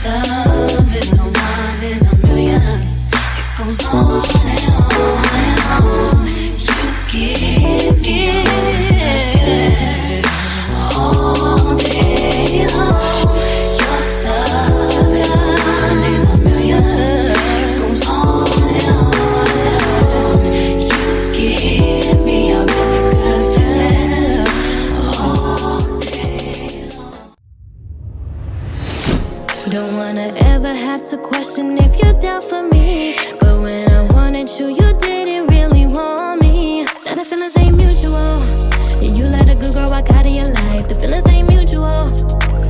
love is a one in a million. It goes on and on and on. You give all day long. Your love is a one in a million. It goes on and on and on. You give me a really good feeling all day long. Don't wanna ever have to question if you're down for me, but when I wanted you, you didn't really want me. Now the feelings ain't mutual. Yeah, you let a good girl walk out of your life. The feelings ain't mutual.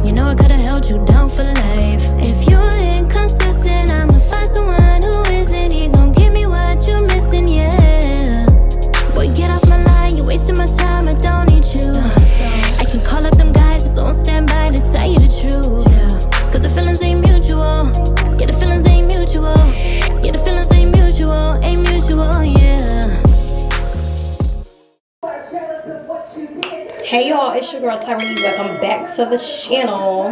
You know I could've held you down for life. If you're inconsistent, I'ma find someone who isn't. He gon' give me what you're missing, yeah. Boy, get off my line, you're wasting my time, I don't need you. I can call up them guys that's on standby to tell you the truth. Cause the feelings ain't mutual. Yeah, the feelings ain't mutual. Yeah, the feelings ain't mutual. Ain't mutual, yeah. Hey y'all, it's your girl Tyra D. Welcome back to the channel.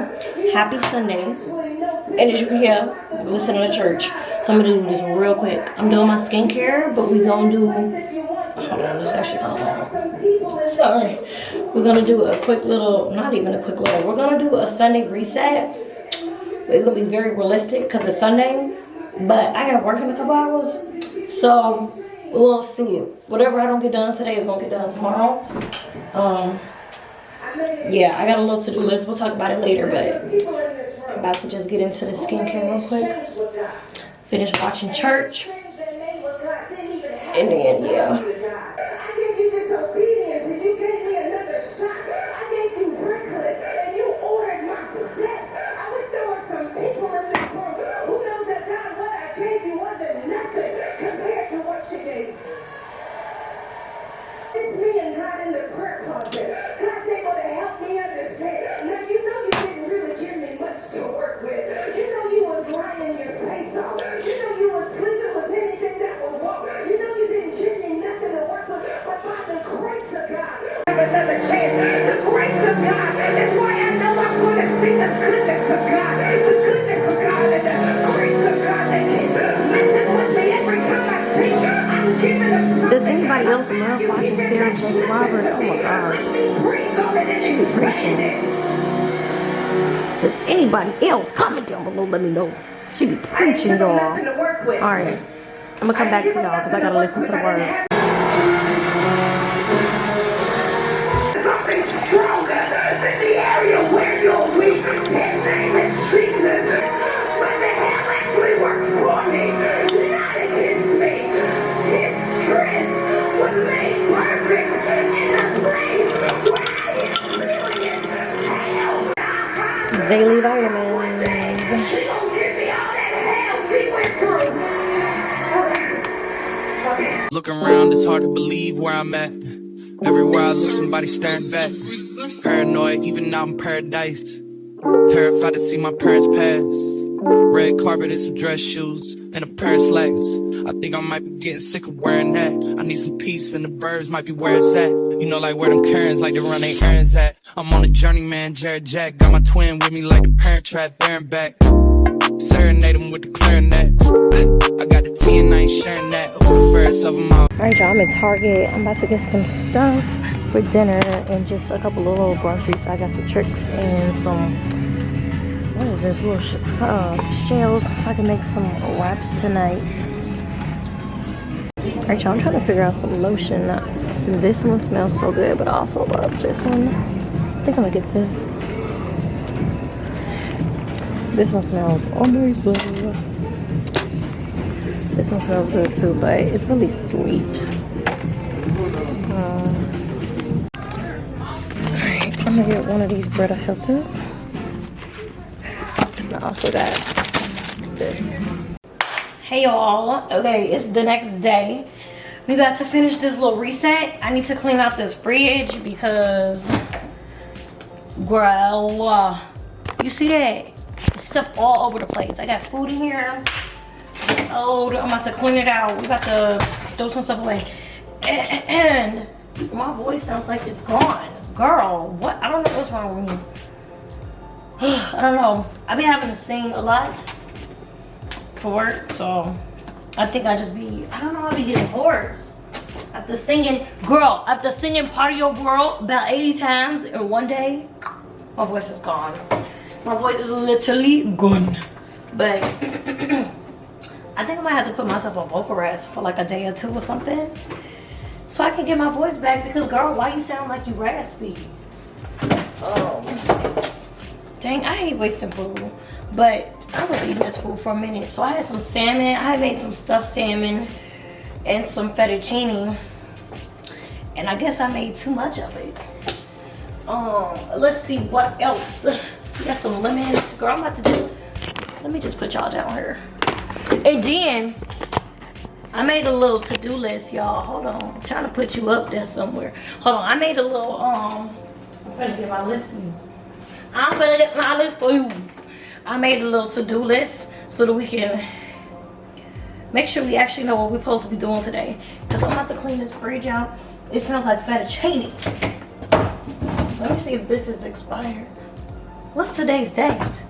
Happy Sunday. And as you can hear, I'm listening to church. So I'm gonna do this real quick. I'm doing my skincare, but we're gonna do, hold on, this actually kind of long. Sorry. We're gonna do a quick little, not even a quick little, we're gonna do a Sunday reset. It's gonna be very realistic because it's Sunday, but I got work in a couple hours, so we'll see. Whatever I don't get done today is gonna get done tomorrow. Yeah, I got a little to-do list. We'll talk about it later, but I'm about to just get into the skincare real quick. Finish watching church, and then yeah. Another chance. The grace of God. That's why I know I'm going to see the goodness of God. The goodness of God and the grace of God that keep messing with me every time I think I'm giving up something. Does anybody else love watching Sarah J. Robert? Oh my God. She's preaching. Does anybody else comment down below? Let me know. She be preaching, y'all. Alright. I'm going to come back to y'all because I got to listen to the word. Stronger than the area where you're weak. His name is Jesus. But the hell actually works for me, not against me. His strength was made perfect in the place where I experienced hell. Daily vitamins. She gon' give me all that hell she went through. Looking around, it's hard to believe where I'm at. Everywhere I look, somebody staring back. Paranoid, even out in paradise. Terrified to see my parents pass. Red carpet and some dress shoes and a pair of slacks. I think I might be getting sick of wearing that. I need some peace and the birds might be where it's at. You know, like where them Karens like to run their errands at. I'm on a journey, man, Jared Jack. Got my twin with me like the Parent Trap, bearing back. Serenade him with the clarinet. I got the tea and I ain't sharing that. Who the first of them all? Alright y'all, I'm at Target. I'm about to get some stuff for dinner and just a couple of little groceries. I got some tricks and some, what is this, little shells so I can make some wraps tonight. Alright y'all, I'm trying to figure out some lotion. This one smells so good, but I also love this one. I think I'm gonna get this. This one smells amazing. This one smells good too, but it's really sweet. Alright, I'm gonna get one of these Brita filters. And I also got this. Hey y'all, okay, it's the next day. We about to finish this little reset. I need to clean out this fridge because, girl, you see that? Stuff all over the place. I got food in here. Oh, I'm about to clean it out. We about to throw some stuff away. And my voice sounds like it's gone. Girl, what? I don't know what's wrong with me. I don't know. I've been having to sing a lot for work, so I think I don't know, I be getting hoarse. After singing Part of Your World about 80 times in one day, my voice is gone. My voice is literally gone. But I think I might have to put myself on vocal rest for like a day or two or something, so I can get my voice back, because girl, why you sound like you raspy? Dang, I hate wasting food. But I was eating this food for a minute. So I had some salmon. I had made some stuffed salmon and some fettuccine. And I guess I made too much of it. Let's see what else. We got some lemons. Girl, I'm about to do, let me just put y'all down here. And then I made a little to-do list, y'all. Hold on. I'm trying to put you up there somewhere. Hold on. I made a little, I'm gonna get my list for you. I'm gonna get my list for you. I made a little to-do list so that we can make sure we actually know what we're supposed to be doing today. Because I'm about to clean this fridge out. It smells like fettuccine. Let me see if this is expired. What's today's date?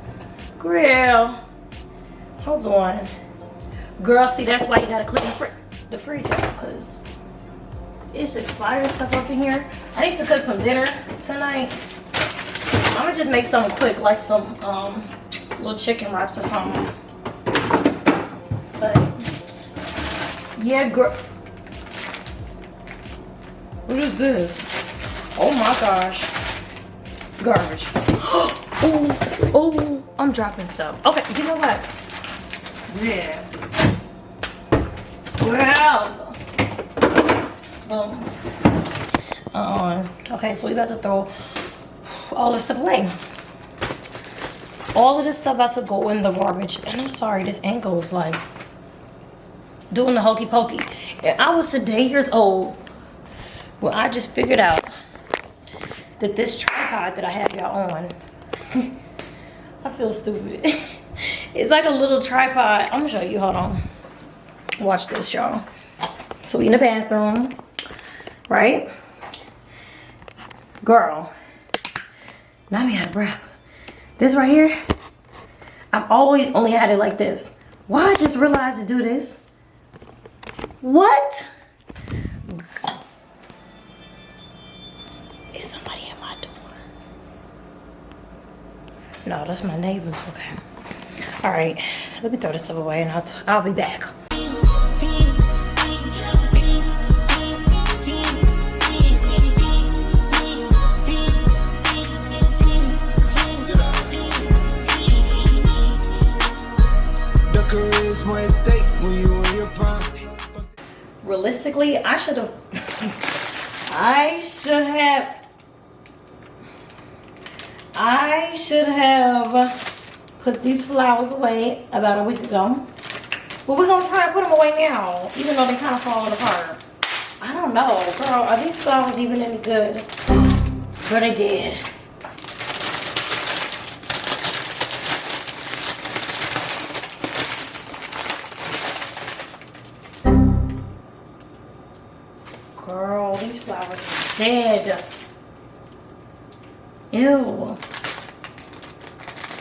Girl. Hold on. Girl, see, that's why you gotta clean the fridge out, because it's expired stuff up in here. I need to cook some dinner tonight. I'm gonna just make something quick, like some little chicken wraps or something. But yeah, girl. What is this? Oh my gosh. Garbage. Oh, I'm dropping stuff. Okay, you know what? Yeah. Well. Okay, so we about to throw all this stuff away. All of this stuff about to go in the garbage. And I'm sorry, this ankle is like doing the hokey pokey. And I was today years old when I just figured out that this tripod that I have y'all on, I feel stupid. It's like a little tripod. I'm gonna show you, hold on. Watch this, y'all. So we in the bathroom, right? Girl, now me out of breath. This right here, I've always only had it like this. Why I just realized to do this? What? Is somebody at my door? No, that's my neighbors. Okay. All right, let me throw this stuff away and I'll be back. Realistically, I should have put these flowers away about a week ago. But we're gonna try to put them away now, even though they kind of falling apart. I don't know, girl, are these flowers even any good? But they did. Girl, these flowers are dead. Ew.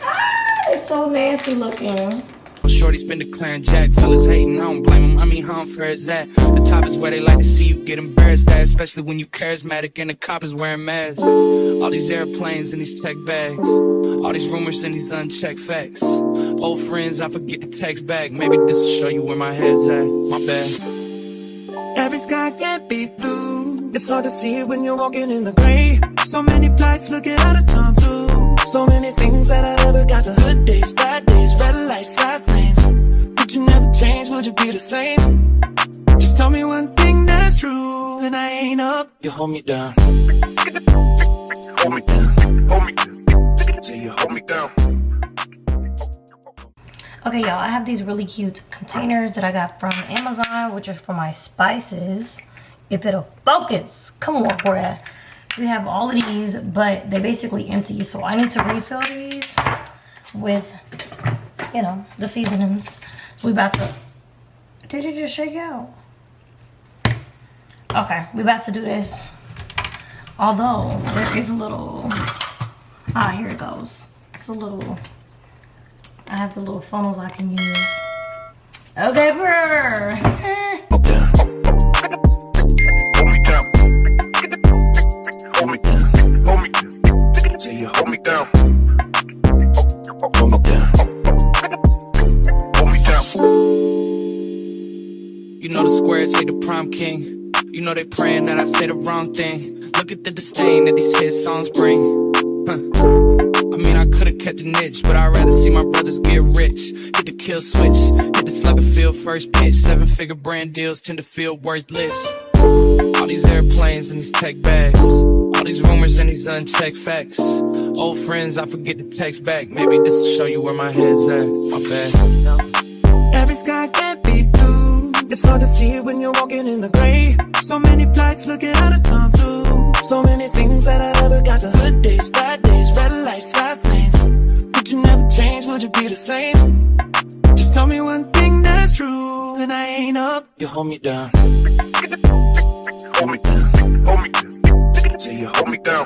Ah, it's so nasty looking. Shorty's been declaring Jack, fellas hating, I don't blame him. I mean, how unfair is that? The top is where they like to see you get embarrassed at, especially when you charismatic and the cop is wearing masks. All these airplanes and these check bags, all these rumors and these unchecked facts. Old friends, I forget to text back. Maybe this will show you where my head's at. My bad. Every sky can't be blue. It's hard to see it when you're walking in the gray. So many flights looking out of time too. So many things that I never got to. Good days, bad days, red lights, fast lanes. Would you never change? Would you be the same? Just tell me one thing that's true, and I ain't up. You hold me down. Hold me down. Hold me down. Say you hold me down. Okay, y'all, I have these really cute containers that I got from Amazon, which are for my spices. If it'll focus. Come on, Brad. We have all of these, but they're basically empty. So I need to refill these with, you know, the seasonings. So we about to, did it just shake out? Okay, we about to do this. Although there is a little, here it goes. It's a little, I have the little funnels I can use. Okay, brr. Hold me down. Hold me down. Say you hold me down. Hold me down. Hold me down. You know the squares hate the prom king. You know they praying that I say the wrong thing. Look at the disdain that these hit songs bring. Huh. I mean, I could've kept a niche, but I'd rather see my brothers get rich. Hit the kill switch, hit the slugger field first pitch. 7-figure brand deals tend to feel worthless. All these airplanes and these tech bags, all these rumors and these unchecked facts. Old friends, I forget to text back. Maybe this will show you where my head's at. My bad. Every sky can't be blue. It's hard to see it when you're walking in the gray. So many flights looking out of time through. So many things that I never got to. Good days, bad days, red lights, fast lanes. Would you never change? Would you be the same? Just tell me one thing that's true, and I ain't up. You hold me down. Hold me down. Hold me down. Say you hold me down.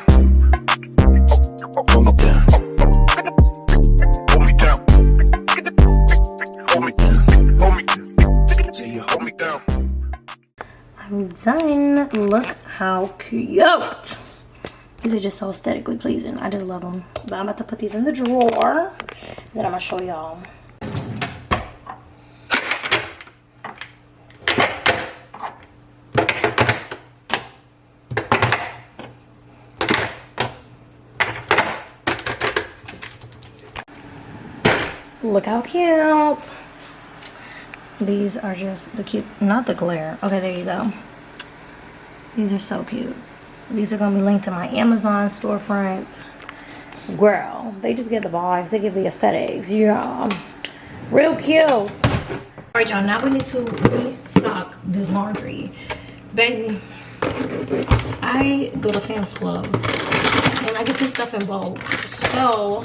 Hold me down. Hold me down. Hold me down. Hold me down. Say you hold me down. I'm done. Look how cute. These are just so aesthetically pleasing. I just love them. But I'm about to put these in the drawer. Then I'm gonna show y'all. Look how cute. These are just the cute, not the glare. Okay, there you go. These are so cute. These are gonna be linked to my Amazon storefront. Girl, they just get the vibes. They give the aesthetics. Yeah, real cute. All right, y'all, now we need to restock this laundry. Baby, I go to Sam's Club and I get this stuff in bulk. So,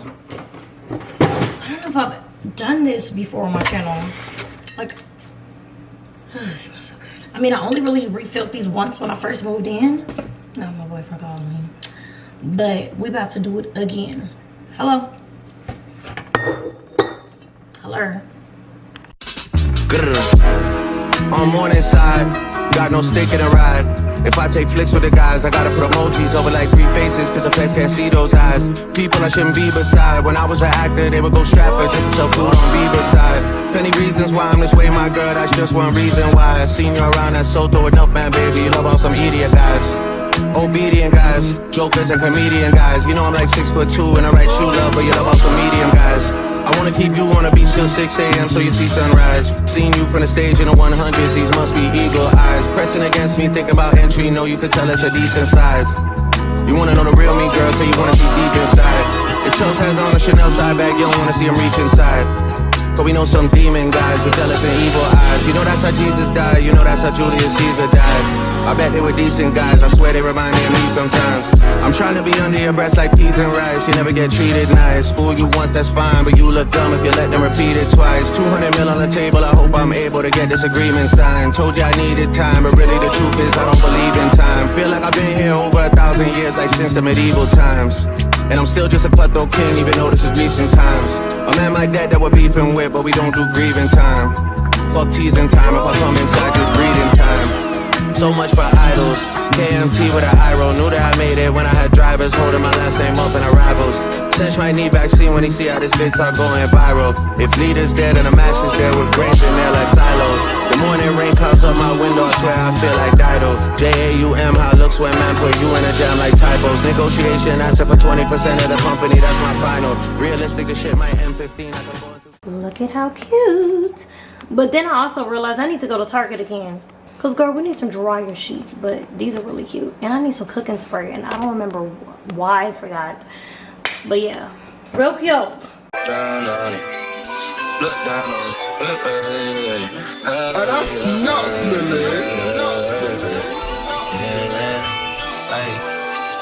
I don't know if I've done this before on my channel. Like, it smells so good. I mean, I only really refilled these once when I first moved in. No, my boyfriend called me. But we about to do it again. Hello? Hello? On morning side, got no stake in the ride. If I take flicks with the guys, I gotta put emojis over like 3 faces, cause the feds can't see those eyes. People I shouldn't be beside. When I was an actor, they would go Stratford just to sell food on Bieber's side. Plenty reasons why I'm this way, my girl, that's just one reason why. I seen you around that Soto enough, man, baby. You love all some idiot guys. Obedient guys, jokers and comedian guys. You know I'm like 6'2" and I write shoe love, but you love all some medium guys. I wanna keep you on the beach till 6 a.m. so you see sunrise. Seen you from the stage in the 100s, these must be eagle eyes. Pressing against me, thinking about entry, know you could tell it's a decent size. You wanna know the real me, girl, so you wanna see deep inside. If Chose has on a Chanel side bag, you don't wanna see him reach inside. But we know some demon guys with jealous and evil eyes. You know that's how Jesus died, you know that's how Julius Caesar died. I bet they were decent guys, I swear they remind me of me sometimes. I'm trying to be under your breast like peas and rice. You never get treated nice. Fool you once, that's fine, but you look dumb if you let them repeat it twice. 200 mil on the table, I hope I'm able to get this agreement signed. Told you I needed time, but really the truth is I don't believe in time. Feel like I've been here over 1,000 years, like since the medieval times. And I'm still just a cutthroat king, even though this is recent times. A man like that we're beefing with, but we don't do grieving time. Fuck teasing time, if I come inside, just breathing time. So much for idols, KMT with an eye roll. Knew that I made it when I had drivers holding my last name up in arrivals. Sench might need vaccine when he see how this vid start going viral. If leaders dead and the matches there with grains in there like silos. The morning rain comes up my window, I swear I feel like Dido. JAUM, how it looks when man put you in a jam like typos. Negotiation, asking for 20% of the company, that's my final. Realistic, the shit might M15. Look at how cute. But then I also realized I need to go to Target again. Cause girl, we need some dryer sheets, but these are really cute. And I need some cooking spray, and I don't remember why I forgot. But yeah, real cute. Down on it. Look down on it. That's nuts,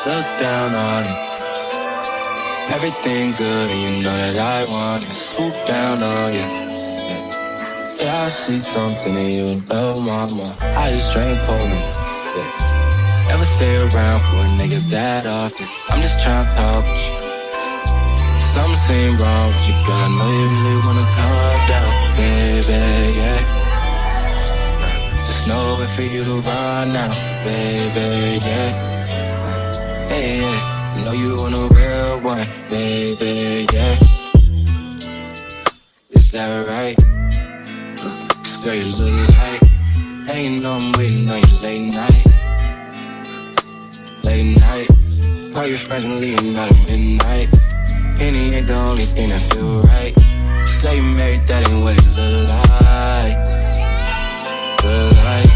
Look down on it. Everything good, and you know that I want it. Swoop down on you. Yeah, I see something in you, little mama. I just drank Poland. Yeah. Never stay around for a nigga that often. I'm just trying to talk with you. Something seem wrong with you, girl. I know you really wanna calm down, baby, yeah. There's nowhere for you to run now, baby, yeah. Hey, yeah. I know you want a real one, baby, yeah. Is that right? Girl, you look like, hey, you know I'm waiting on you late night. Late night, call your friends and leave them out at midnight. Penny ain't the only thing that feel right. Say you married, that ain't what it look like. Look like,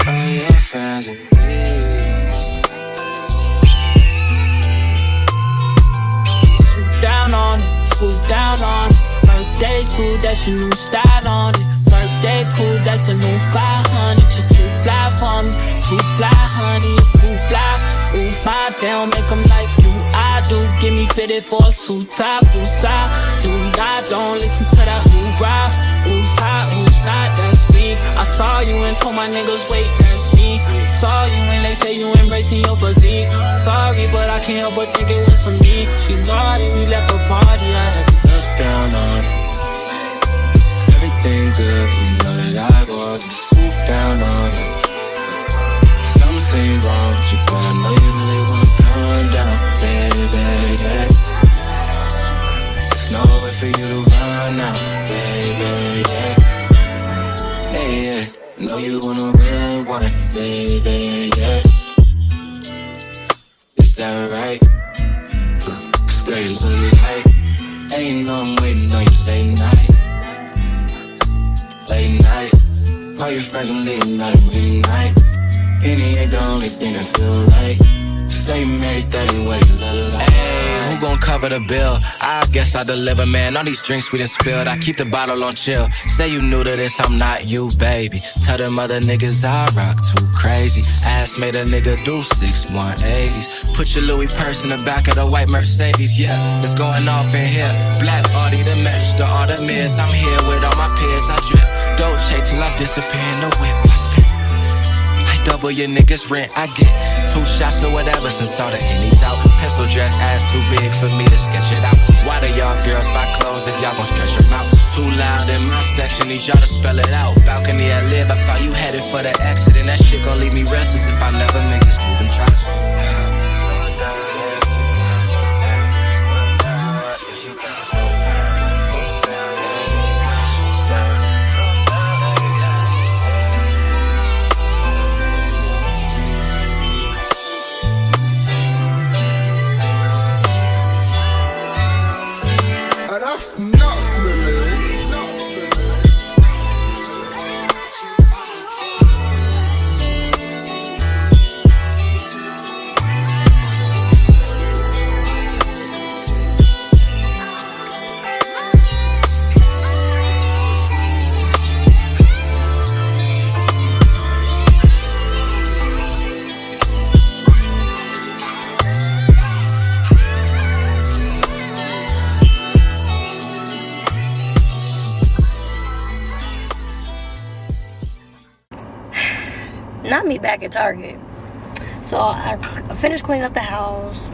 all your fans and me. Swoop down on it, swoop down on it. Birthday cool, that's your new style on it. Birthday cool, that's a new 500. You too fly for me, too fly, honey. You fly, ooh, my damn, make them like you. I do, get me fitted for a suit top, side. Do not, don't listen to that hoorah. Who's hot, who's not, that's me. I saw you and told my niggas, wait, that's me. Saw you and they say you embracing your physique. Sorry, but I can't help but think it was for me. She naughty, we left the party, I had to look down on it. Everything good, you know that I want to swoop down on it. Something seem wrong with you, but I know you really wanna calm down, baby, yeah. There's nowhere for you to run now, baby, yeah. Hey, yeah, I know you wanna real one, baby, yeah. Is that right? 'Cause girl, you look like, hey, you know I'm waiting on you late night. Late night, call your friends and leave them out at midnight. Penny ain't the only thing that feel right. Stay married, that ain't what it look like. Hey, who gon' cover the bill? I guess I deliver, man. All these drinks we done spilled, I keep the bottle on chill. Say you new to this, I'm not you, baby. Tell them other niggas I rock too crazy. Ass made a nigga do 6 180s. Put your Louis purse in the back of the white Mercedes, yeah. It's going off in here. Black Audi to match the Artemis. I'm here with all my peers, I drip Dolce till I disappear in the whip. I spit. I double your niggas rent, I get 2 shots or whatever since all the Henny's out. Pencil dress, ass too big for me to sketch it out. Why do y'all girls buy clothes if y'all gon' stretch them out? Too loud in my section, need y'all to spell it out. Balcony at live, I saw you headed for the exit, and that shit gon' leave me restless if I never make this move and try. That's nuts, man. Not me back at Target. So I finished cleaning up the house.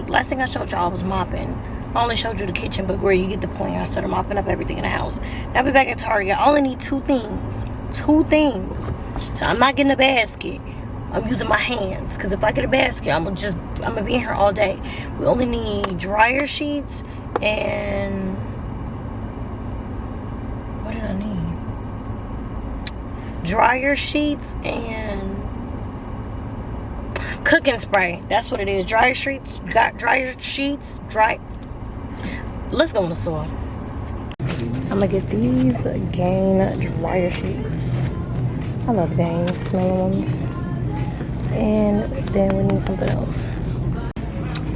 Last thing I showed y'all was mopping. I only showed you the kitchen, but where you get the point. I started mopping up everything in the house. Now we're back at Target. I only need 2 things. 2 things. So I'm not getting a basket. I'm using my hands. Because if I get a basket, I'm gonna be in here all day. We only need dryer sheets and what did I need? Dryer sheets and cooking spray. That's what it is. Dryer sheets. Got dryer sheets. Let's go in the store. I'm gonna get these Gain dryer sheets. I love Gain smelling ones. And then we need something else.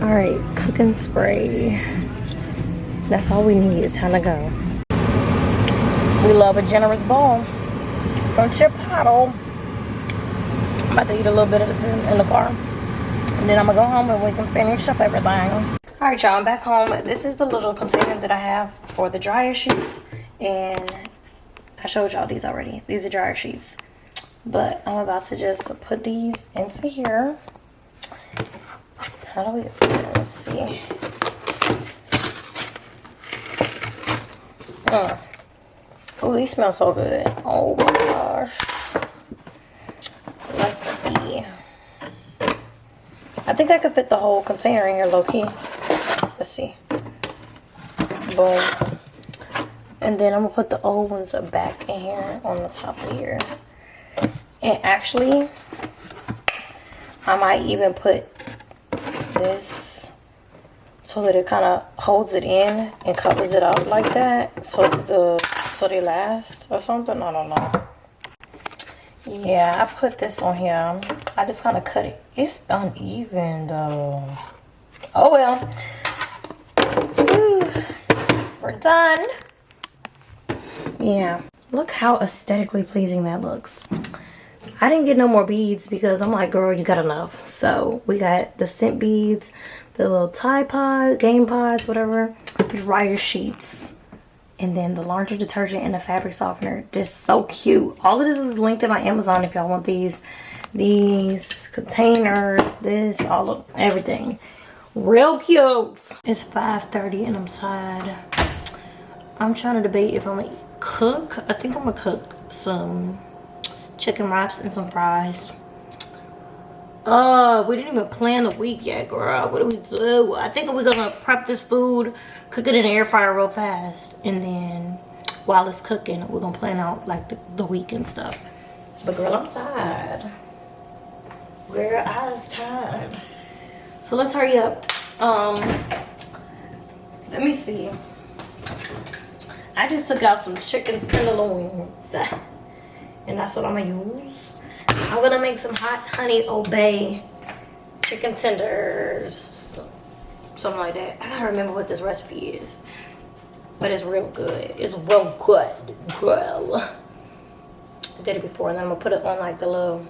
Alright, cooking spray. That's all we need. It's time to go. We love a generous bowl from Chipotle. I'm about to eat a little bit of this in the car. And then I'm gonna go home and we can finish up everything. Alright y'all, I'm back home. This is the little container that I have for the dryer sheets. And I showed y'all these already. These are dryer sheets. But I'm about to just put these into here. How do we, let's see. Oh, these smell so good. Oh my gosh. Let's see. I think I could fit the whole container in here low key. Let's see. Boom. And then I'm gonna put the old ones back in here on the top of here. And actually, I might even put this so that it kind of holds it in and covers it up like that, so they last or something. I don't know. Yeah, I put this on here. I just kind of cut it. It's uneven though. Oh well. Whew. We're done. Yeah, look how aesthetically pleasing that looks. I didn't get no more beads because I'm like, girl, you got enough. So we got the scent beads, the little Tide Pod, Game Pods, whatever, dryer sheets, and then the laundry detergent and the fabric softener. Just so cute. All of this is linked in my Amazon if y'all want these containers, this, all of everything. Real cute. It's 5:30 and I'm tired. I'm trying to debate if I'm gonna cook. I think I'm gonna cook some chicken wraps and some fries. We didn't even plan the week yet, girl. What do we do? I think we're gonna prep this food, cook it in the air fryer real fast, and then while it's cooking, we're gonna plan out like the week and stuff. But girl, I'm tired. Girl, I was tired. So let's hurry up. Let me see. I just took out some chicken tenderloins, and that's what I'm gonna use. I'm gonna make some hot honey obey chicken tenders, something like that. I gotta remember what this recipe is, but it's real good. It's real good, girl. I did it before, and then I'm gonna put it on like the little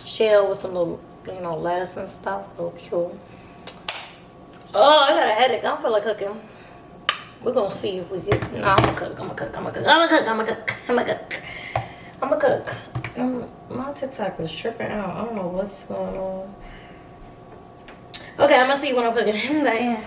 shell with some little, you know, lettuce and stuff. Real cute. Oh, I got a headache. I don't feel like cooking. We're gonna see if we get. No, I'm gonna cook. My TikTok is tripping out. I don't know what's going on. Okay, I'm gonna see when I'm cooking. Bye.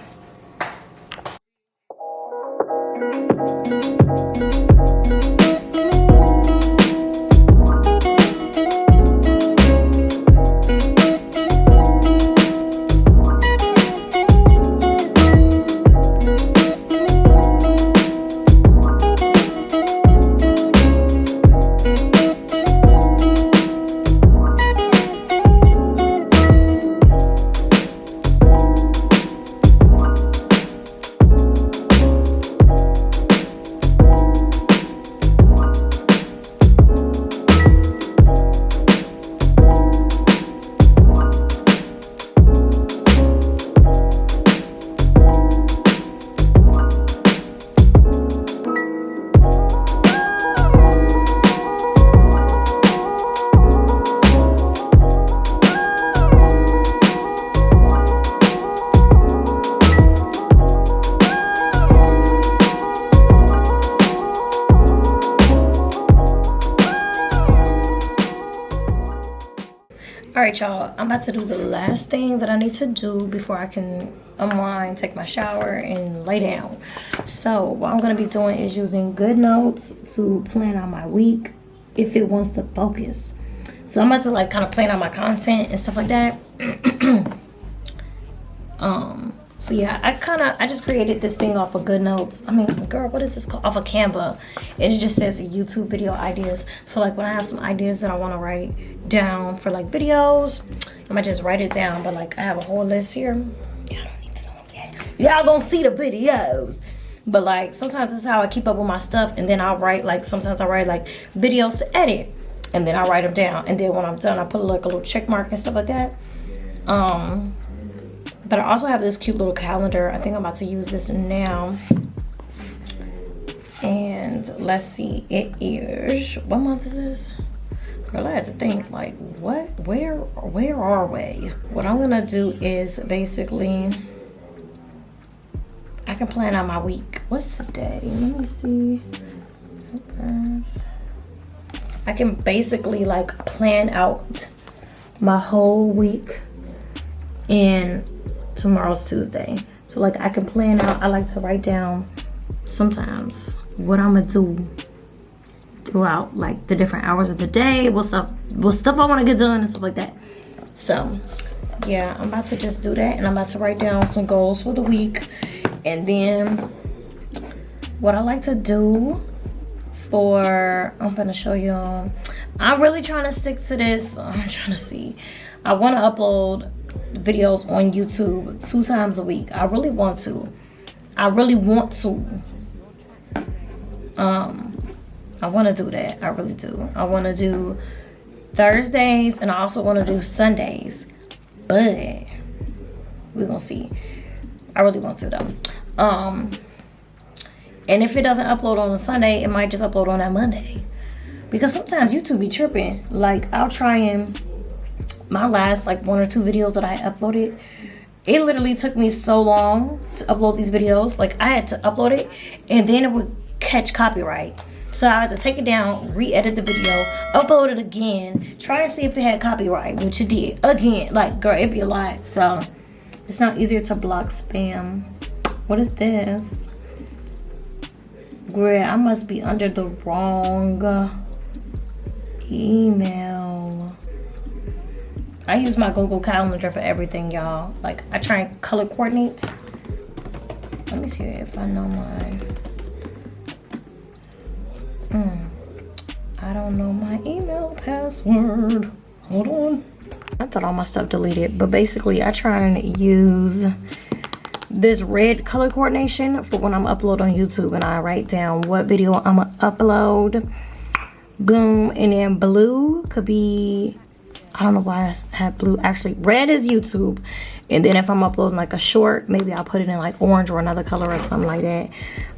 Alright, y'all, I'm about to do the last thing that I need to do before I can unwind, take my shower, and lay down. So what I'm going to be doing is using GoodNotes to plan out my week if it wants to focus. So I'm about to like kind of plan out my content and stuff like that. So yeah, I just created this thing off of GoodNotes. I mean, girl, what is this called? Off of Canva. And it just says YouTube video ideas. So like when I have some ideas that I want to write down for like videos, I might just write it down. But like I have a whole list here. Y'all don't need to know yet. Y'all gonna see the videos. But like sometimes this is how I keep up with my stuff. And then I'll write like, sometimes I write like videos to edit. And then I write them down. And then when I'm done, I put like a little check mark and stuff like that. But I also have this cute little calendar. I think I'm about to use this now. And let's see, it is, what month is this? Girl, I had to think like, what, where are we? What I'm gonna do is basically, I can plan out my week. What's today? Let me see. Okay. I can basically like plan out my whole week, and tomorrow's Tuesday. So like I can plan out, I like to write down sometimes what I'm gonna do throughout like the different hours of the day, what stuff I want to get done and stuff like that. So yeah, I'm about to just do that, and I'm about to write down some goals for the week. And then what I like to do I'm gonna show y'all. I'm really trying to stick to this. I'm trying to see. I want to upload videos on YouTube 2 times a week. I really want to. I want to do that. I really do. I want to do Thursdays, and I also want to do Sundays. But we're gonna see. I really want to though. And if it doesn't upload on a Sunday, it might just upload on that Monday. Because sometimes YouTube be tripping. Like, I'll try and my last like 1 or 2 videos that I uploaded, it literally took me so long to upload these videos. Like, I had to upload it and then it would catch copyright. So I had to take it down, re-edit the video, upload it again, try and see if it had copyright, which it did. Again, like, girl, it'd be a lot. So it's not easier to block spam. What is this? Girl, I must be under the wrong email. I use my Google Calendar for everything, y'all. Like, I try and color coordinate. Let me see if I know my... I don't know my email password. Hold on. I thought all my stuff deleted, but basically I try and use this red color coordination for when I'm uploading on YouTube, and I write down what video I'm gonna upload. Boom. And then blue could be, I don't know why I have blue. Actually, red is YouTube. And then if I'm uploading like a short, maybe I'll put it in like orange or another color or something like that.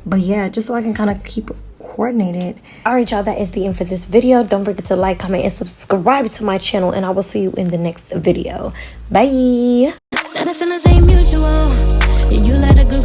But yeah, just so I can kind of keep coordinated. All right, y'all, that is the end for this video. Don't forget to like, comment, and subscribe to my channel, and I will see you in the next video. Bye. Now the feelings ain't mutual. You let a good